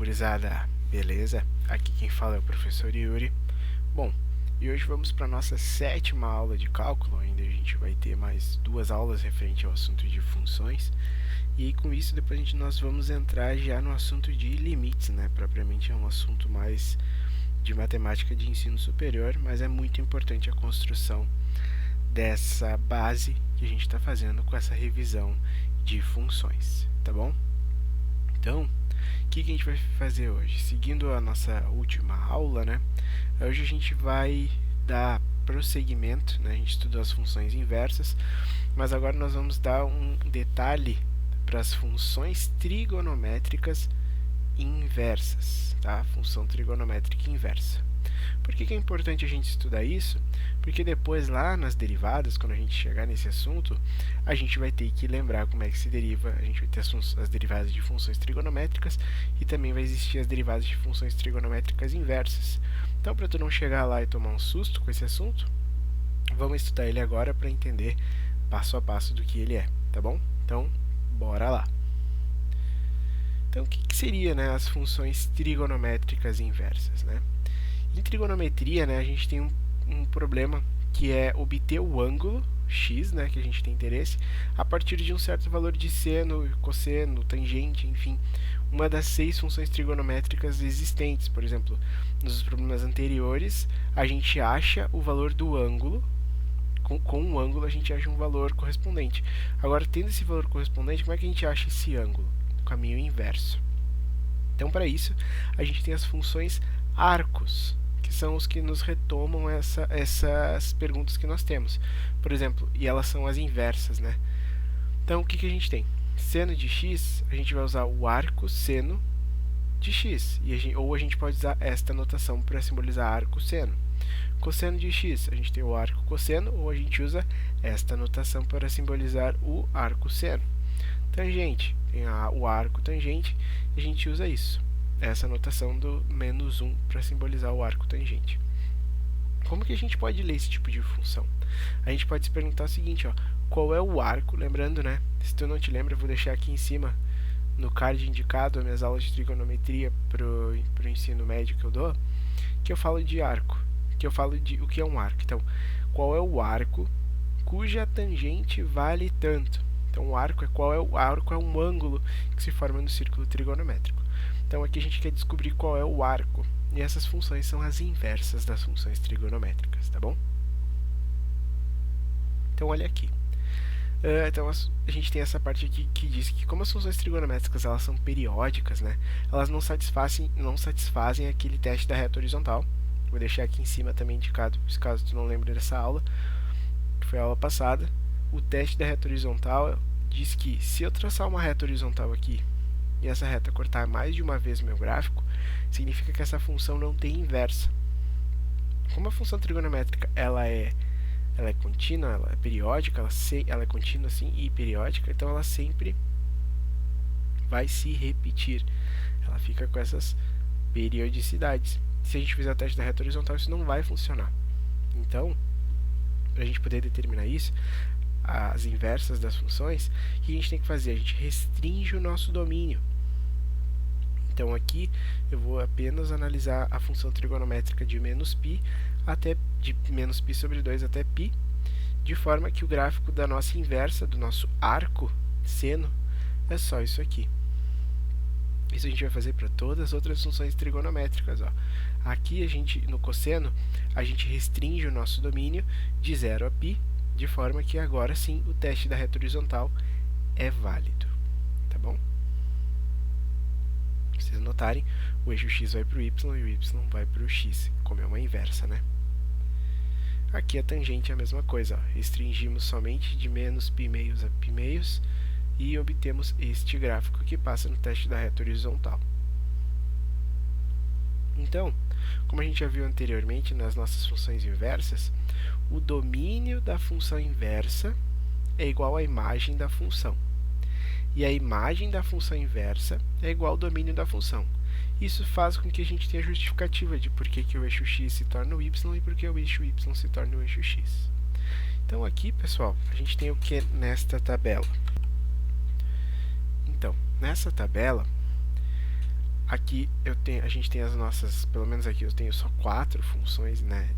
gurizada, beleza? Aqui quem fala é o professor Yuri. Bom, e hoje vamos para a nossa 7ª aula de cálculo. Ainda a gente vai ter mais 2 aulas referente ao assunto de funções. E com isso depois nós vamos entrar já no assunto de limites, né? Propriamente é um assunto mais de matemática de ensino superior, mas é muito importante a construção dessa base que a gente está fazendo com essa revisão de funções, tá bom? Então, o que a gente vai fazer hoje? Seguindo a nossa última aula, né? Hoje a gente vai dar prosseguimento, né? A gente estudou as funções inversas, mas agora nós vamos dar um detalhe para as funções trigonométricas inversas, tá? Função trigonométrica inversa. Por que é importante a gente estudar isso? Porque depois lá nas derivadas, quando a gente chegar nesse assunto, a gente vai ter que lembrar como é que se deriva, a gente vai ter as derivadas de funções trigonométricas e também vai existir as derivadas de funções trigonométricas inversas. Então, para tu não chegar lá e tomar um susto com esse assunto, vamos estudar ele agora para entender passo a passo do que ele é, tá bom? Então, bora lá! Então, o que seria, né, as funções trigonométricas inversas, né? Em trigonometria, né, a gente tem um problema que é obter o ângulo x, né, que a gente tem interesse, a partir de um certo valor de seno, cosseno, tangente, enfim, uma das 6 funções trigonométricas existentes. Por exemplo, nos problemas anteriores, a gente acha o valor do ângulo, com um ângulo a gente acha um valor correspondente. Agora, tendo esse valor correspondente, como é que a gente acha esse ângulo? Caminho inverso. Então, para isso, a gente tem as funções arcos, que são os que nos retomam essas perguntas que nós temos. Por exemplo, e elas são as inversas, né? Então, o que a gente tem? Seno de x, a gente vai usar o arco seno de x, ou a gente pode usar esta notação para simbolizar arco seno. Cosseno de x, a gente tem o arco cosseno, ou a gente usa esta notação para simbolizar o arco seno. Tangente, tem o arco tangente, e a gente usa isso, essa notação do menos 1 para simbolizar o arco tangente. Como que a gente pode ler esse tipo de função? A gente pode se perguntar o seguinte, ó, qual é o arco? Lembrando, né, se tu não te lembra, eu vou deixar aqui em cima, no card indicado, as minhas aulas de trigonometria pro ensino médio que eu dou, que eu falo de arco, que eu falo de o que é um arco. Então, qual é o arco cuja tangente vale tanto? Então, o arco o arco é um ângulo que se forma no círculo trigonométrico. Então, aqui a gente quer descobrir qual é o arco. E essas funções são as inversas das funções trigonométricas, tá bom? Então, olha aqui. Então, a gente tem essa parte aqui que diz que como as funções trigonométricas elas são periódicas, né, elas não satisfazem aquele teste da reta horizontal. Vou deixar aqui em cima também indicado, caso tu não lembre dessa aula, que foi a aula passada. O teste da reta horizontal diz que se eu traçar uma reta horizontal aqui e essa reta cortar mais de uma vez o meu gráfico, significa que essa função não tem inversa. Como a função trigonométrica ela é contínua, ela é periódica, ela é contínua assim e periódica, então ela sempre vai se repetir. Ela fica com essas periodicidades. Se a gente fizer o teste da reta horizontal, isso não vai funcionar. Então, para a gente poder determinar isso, as inversas das funções, o que a gente tem que fazer? A gente restringe o nosso domínio. Então aqui eu vou apenas analisar a função trigonométrica de menos π de menos π sobre 2 até π, de forma que o gráfico da nossa inversa, do nosso arco seno, é só isso aqui. Isso a gente vai fazer para todas as outras funções trigonométricas, ó. Aqui no cosseno, a gente restringe o nosso domínio de 0 a π, de forma que agora sim o teste da reta horizontal é válido, tá bom? Se vocês notarem, o eixo x vai para o y e o y vai para o x, como é uma inversa, né? Aqui a tangente é a mesma coisa, ó. Restringimos somente de menos π meios a π meios e obtemos este gráfico que passa no teste da reta horizontal. Então, como a gente já viu anteriormente nas nossas funções inversas, o domínio da função inversa é igual à imagem da função. E a imagem da função inversa é igual ao domínio da função. Isso faz com que a gente tenha justificativa de por que o eixo x se torna o y e por que o eixo y se torna o eixo x. Então aqui, pessoal, a gente tem o que nesta tabela? Então, nessa tabela, aqui a gente tem as nossas, pelo menos aqui eu tenho só 4 funções, né?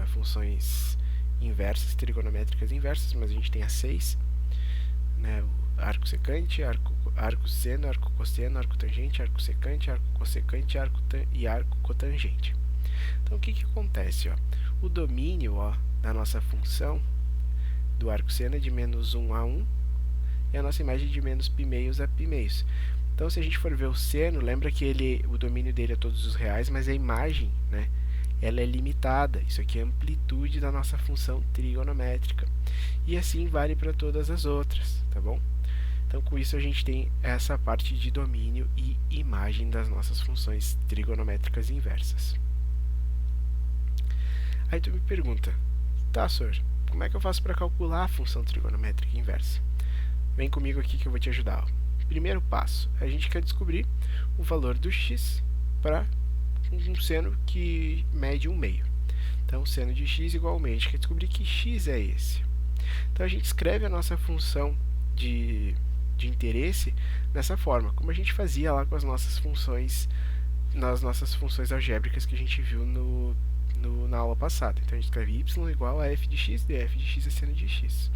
Funções inversas, trigonométricas inversas, mas a gente tem as 6, né? Arco secante, arco seno, arco cosseno, arco tangente, arco secante, arco cossecante, e arco cotangente. Então o que acontece? Ó? O domínio, ó, da nossa função do arco seno é de menos 1 a 1 e a nossa imagem é de menos π meios a π meios. Então, se a gente for ver o seno, lembra que o domínio dele é todos os reais, mas a imagem, né, ela é limitada. Isso aqui é a amplitude da nossa função trigonométrica. E assim vale para todas as outras, tá bom? Então, com isso, a gente tem essa parte de domínio e imagem das nossas funções trigonométricas inversas. Aí tu me pergunta, tá, Sor, como é que eu faço para calcular a função trigonométrica inversa? Vem comigo aqui que eu vou te ajudar. Primeiro passo, a gente quer descobrir o valor do x para um seno que mede 1 meio. Então, seno de x igual ao meio. A gente quer descobrir que x é esse. Então, a gente escreve a nossa função de interesse dessa forma, como a gente fazia lá com as nossas funções, nas nossas funções algébricas que a gente viu na aula passada. Então, a gente escreve y igual a f de x, df de x é seno de x.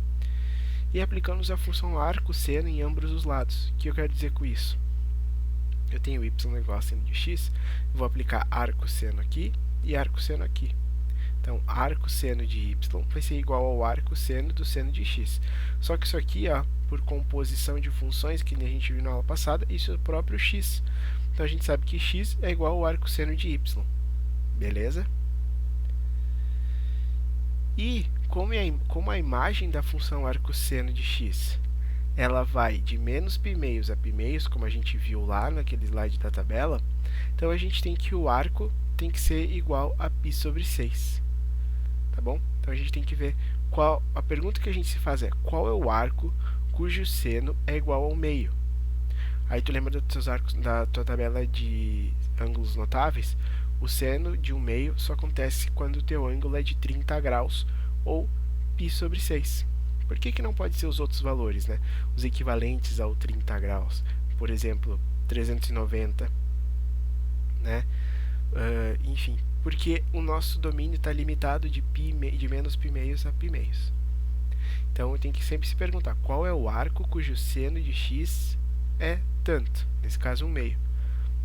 E aplicamos a função arco seno em ambos os lados. O que eu quero dizer com isso? Eu tenho y igual a seno de x, vou aplicar arco seno aqui e arco seno aqui. Então, arco seno de y vai ser igual ao arco seno do seno de x. Só que isso aqui, ó, por composição de funções, que a gente viu na aula passada, isso é o próprio x. Então, a gente sabe que x é igual ao arco seno de y. Beleza? E como a imagem da função arco seno de x ela vai de menos π meios a π meios, como a gente viu lá naquele slide da tabela, então a gente tem que o arco tem que ser igual a π sobre 6. Tá bom? Então a gente tem que ver a pergunta que a gente se faz é qual é o arco cujo seno é igual ao meio. Aí tu lembra dos teus arcos, da tua tabela de ângulos notáveis? O seno de 1 meio só acontece quando o teu ângulo é de 30 graus ou π sobre 6. Por que não pode ser os outros valores, né? Os equivalentes ao 30 graus. Por exemplo, 390, né? Enfim, porque o nosso domínio está limitado de menos π meios a π meios. Então, eu tenho que sempre se perguntar qual é o arco cujo seno de x é tanto, nesse caso 1 meio.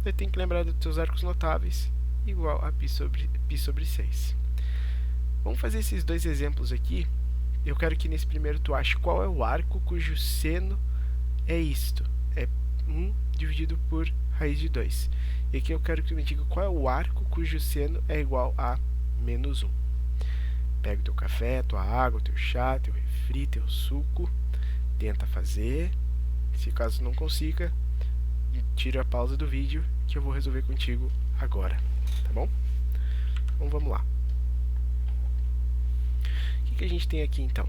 Eu tenho que lembrar dos seus arcos notáveis igual a π sobre 6. Vamos fazer esses dois exemplos aqui. Eu quero que nesse primeiro tu ache qual é o arco cujo seno é isto. É 1 dividido por raiz de 2. E aqui eu quero que tu me diga qual é o arco cujo seno é igual a menos 1. Pega o teu café, tua água, teu chá, teu refri, teu suco. Tenta fazer. Se caso não consiga, tira a pausa do vídeo que eu vou resolver contigo agora. Tá bom? Então vamos lá. O que a gente tem aqui então?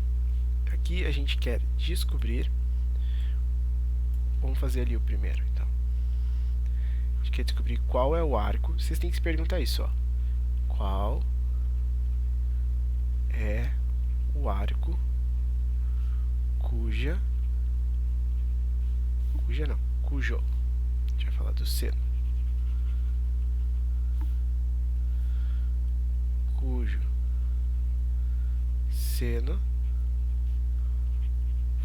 Aqui a gente quer descobrir. Vamos fazer ali o primeiro então. A gente quer descobrir qual é o arco. Vocês têm que se perguntar isso, ó. Qual é o arco cujo. A gente vai falar do seno. Cujo seno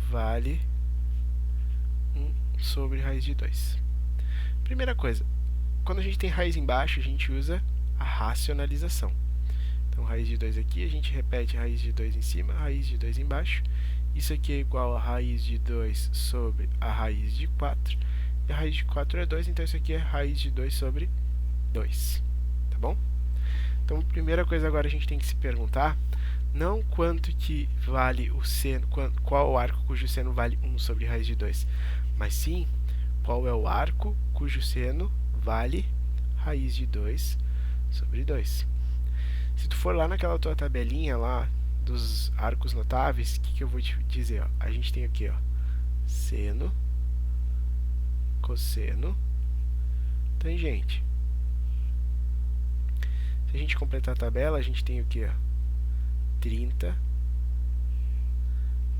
vale 1 sobre raiz de 2. Primeira coisa, quando a gente tem raiz embaixo, a gente usa a racionalização. Então, raiz de 2 aqui, a gente repete a raiz de 2 em cima, a raiz de 2 embaixo. Isso aqui é igual a raiz de 2 sobre a raiz de 4. E a raiz de 4 é 2, então isso aqui é raiz de 2 sobre 2. Tá bom? Então, a primeira coisa agora a gente tem que se perguntar, não quanto que vale o seno, qual o arco cujo seno vale 1 sobre raiz de 2, mas sim qual é o arco cujo seno vale raiz de 2 sobre 2. Se tu for lá naquela tua tabelinha lá dos arcos notáveis, o que eu vou te dizer? Ó? A gente tem aqui, ó, seno, cosseno, tangente. Se a gente completar a tabela, a gente tem o que? 30,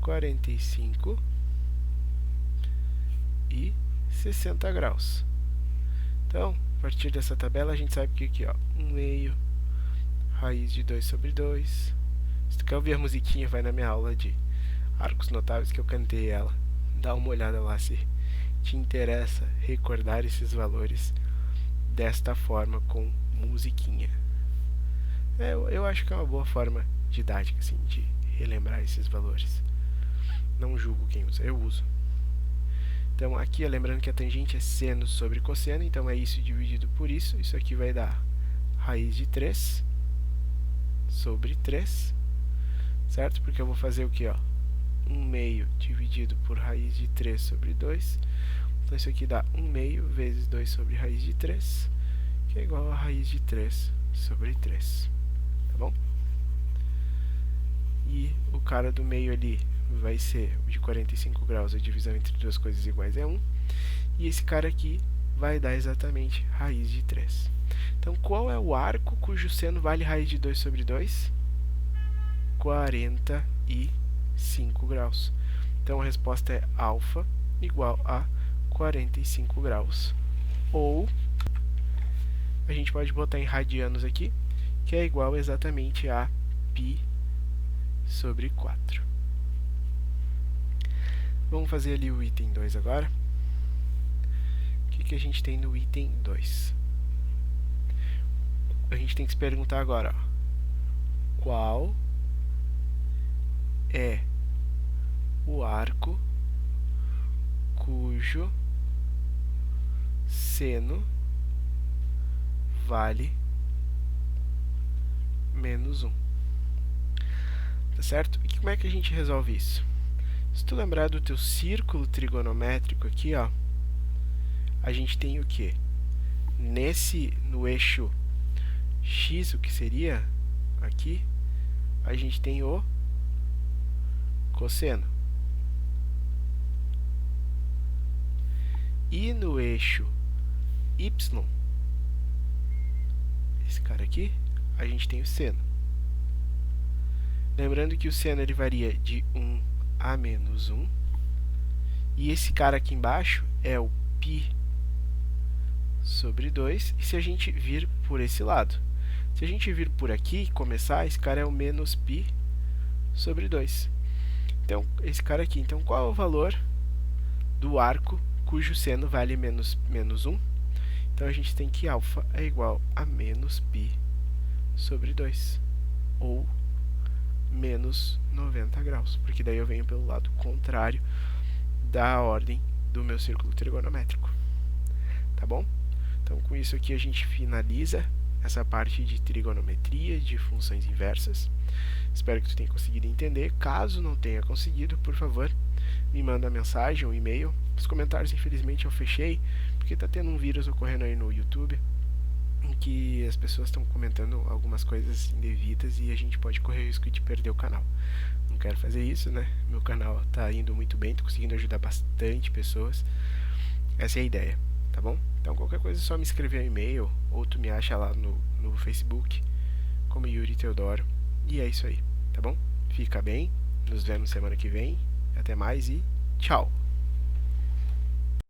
45 e 60 graus. Então, partir dessa tabela a gente sabe que aqui, ó, 1 meio raiz de 2 sobre 2. Se tu quer ouvir a musiquinha, vai na minha aula de arcos notáveis que eu cantei ela. Dá uma olhada lá se te interessa recordar esses valores desta forma com musiquinha. Eu acho que é uma boa forma didática assim, de relembrar esses valores. Não julgo quem usa, eu uso. Então aqui, lembrando que a tangente é seno sobre cosseno, então é isso dividido por isso. Isso aqui vai dar raiz de 3 sobre 3, certo? Porque eu vou fazer o que, ó? 1 meio dividido por raiz de 3 sobre 2. Então isso aqui dá 1 meio vezes 2 sobre raiz de 3, que é igual a raiz de 3 sobre 3. Tá bom? E o cara do meio ali vai ser o de 45 graus, a divisão entre duas coisas iguais é 1. E esse cara aqui vai dar exatamente raiz de 3. Então, qual é o arco cujo seno vale raiz de 2 sobre 2? 45 graus. Então, a resposta é alfa igual a 45 graus. Ou, a gente pode botar em radianos aqui, que é igual exatamente a π sobre 4. Vamos fazer ali o item 2 agora. O que a gente tem no item 2? A gente tem que se perguntar agora, ó, qual é o arco cujo seno vale menos 1. Tá certo? E como é que a gente resolve isso? Se tu lembrar do teu círculo trigonométrico aqui, ó, a gente tem o quê? No eixo x, o que seria aqui, a gente tem o cosseno. E no eixo y, esse cara aqui, a gente tem o seno. Lembrando que o seno ele varia de 1 a menos 1. E esse cara aqui embaixo é o π sobre 2. E se a gente vir por esse lado? Se a gente vir por aqui e começar, esse cara é o menos π sobre 2. Então, esse cara aqui. Então, qual é o valor do arco cujo seno vale menos 1? Então, a gente tem que alfa é igual a menos π sobre 2. Ou menos 90 graus. Porque daí eu venho pelo lado contrário da ordem do meu círculo trigonométrico. Tá bom? Então, com isso aqui a gente finaliza essa parte de trigonometria, de funções inversas. Espero que tu tenha conseguido entender. Caso não tenha conseguido, por favor, me manda mensagem ou e-mail. Os comentários, infelizmente, eu fechei, porque está tendo um vírus ocorrendo aí no YouTube, em que as pessoas estão comentando algumas coisas indevidas e a gente pode correr o risco de perder o canal. Não quero fazer isso, né? Meu canal está indo muito bem, estou conseguindo ajudar bastante pessoas. Essa é a ideia, tá bom? Então, qualquer coisa é só me escrever um e-mail, ou tu me acha lá no Facebook, como Yuri Teodoro. E é isso aí, tá bom? Fica bem, nos vemos semana que vem. Até mais e tchau!